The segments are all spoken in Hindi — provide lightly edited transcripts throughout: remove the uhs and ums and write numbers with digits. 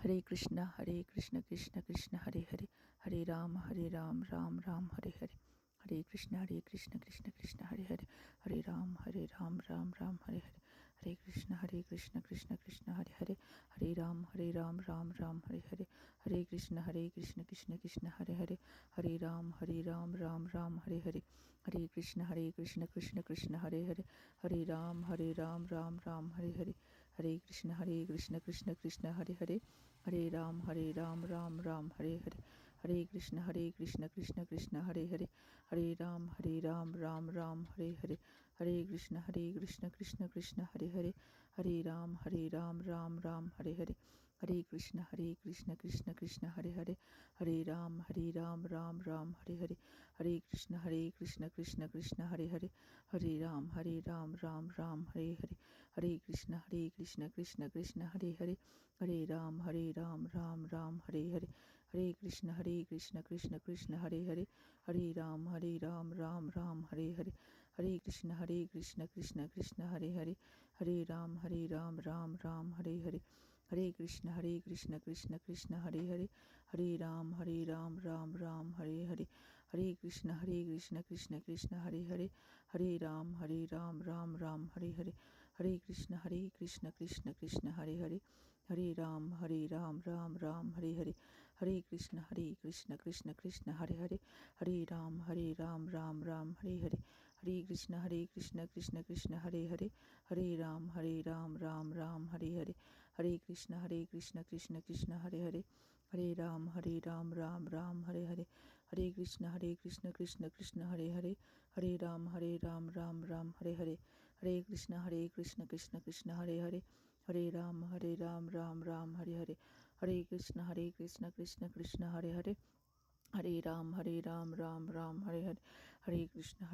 हरे कृष्ण कृष्ण कृष्ण हरे हरे, हरे राम राम राम हरे हरे, हरे कृष्ण कृष्ण कृष्ण हरे हरे, हरे राम राम राम हरे हरे, हरे कृष्ण कृष्ण कृष्ण हरे हरे, हरे राम राम राम हरे हरे, हरे कृष्ण कृष्ण कृष्ण हरे हरे, हरे राम राम राम हरे हरे, हरे कृष्ण कृष्ण कृष्ण हरे हरे, हरे राम राम राम हरे हरे, हरे कृष्ण कृष्ण कृष्ण हरे हरे, हरे राम राम राम हरे हरे, हरे कृष्ण कृष्ण कृष्ण हरे हरे, हरे राम राम राम हरे हरे, हरे कृष्ण कृष्ण कृष्ण हरे हरे, हरे राम राम राम हरे हरे, हरे कृष्ण कृष्ण कृष्ण हरे हरे, हरे राम राम राम हरे हरे, हरे कृष्ण कृष्ण कृष्ण हरे हरे, हरे राम राम राम हरे हरे, हरे कृष्ण कृष्ण कृष्ण हरे हरे, हरे राम राम राम हरे हरे, हरे कृष्ण कृष्ण कृष्ण हरे हरे, हरे राम राम राम हरे हरे, हरे कृष्ण कृष्ण कृष्ण हरे हरे, हरे राम राम राम हरे हरे, हरे कृष्ण कृष्ण कृष्ण हरे हरे, हरे राम राम राम हरे हरे, हरे कृष्ण कृष्ण कृष्ण हरे हरे, हरे राम राम राम हरे हरे, हरे कृष्ण कृष्ण कृष्ण हरे हरे, हरे राम राम राम हरे हरे, हरे कृष्ण कृष्ण कृष्ण हरे हरे, हरे राम राम राम हरे हरे, हरे कृष्ण कृष्ण कृष्ण हरे हरे, हरे राम राम राम हरे हरे, हरे कृष्ण कृष्ण कृष्ण हरे हरे, हरे राम राम राम हरे हरे, हरे कृष्ण कृष्ण कृष्ण हरे हरे, हरे राम राम राम हरे हरे, हरे कृष्ण कृष्ण कृष्ण हरे हरे, हरे राम राम राम हरे हरे, हरे कृष्ण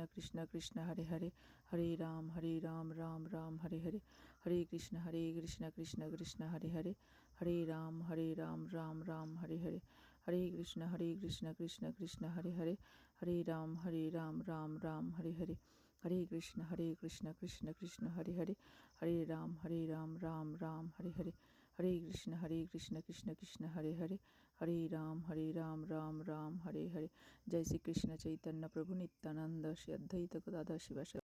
कृष्ण कृष्ण हरे हरे, हरे राम राम राम हरे हरे, हरे कृष्ण कृष्ण कृष्ण हरे हरे, हरे राम राम राम हरे हरे, हरे कृष्ण कृष्ण कृष्ण हरे हरे, हरे राम राम राम हरे हरे, हरे कृष्ण कृष्ण कृष्ण हरे हरे, हरे राम राम राम हरे हरे, हरे कृष्ण कृष्ण कृष्ण हरे हरे, हरे राम राम राम हरे हरे, हरे कृष्ण कृष्ण कृष्ण हरे हरे, हरे राम राम राम हरे हरे। जय श्री कृष्ण चैतन्य प्रभु नित्यानंद श्री अद्वैत गदाधर शिवासादि।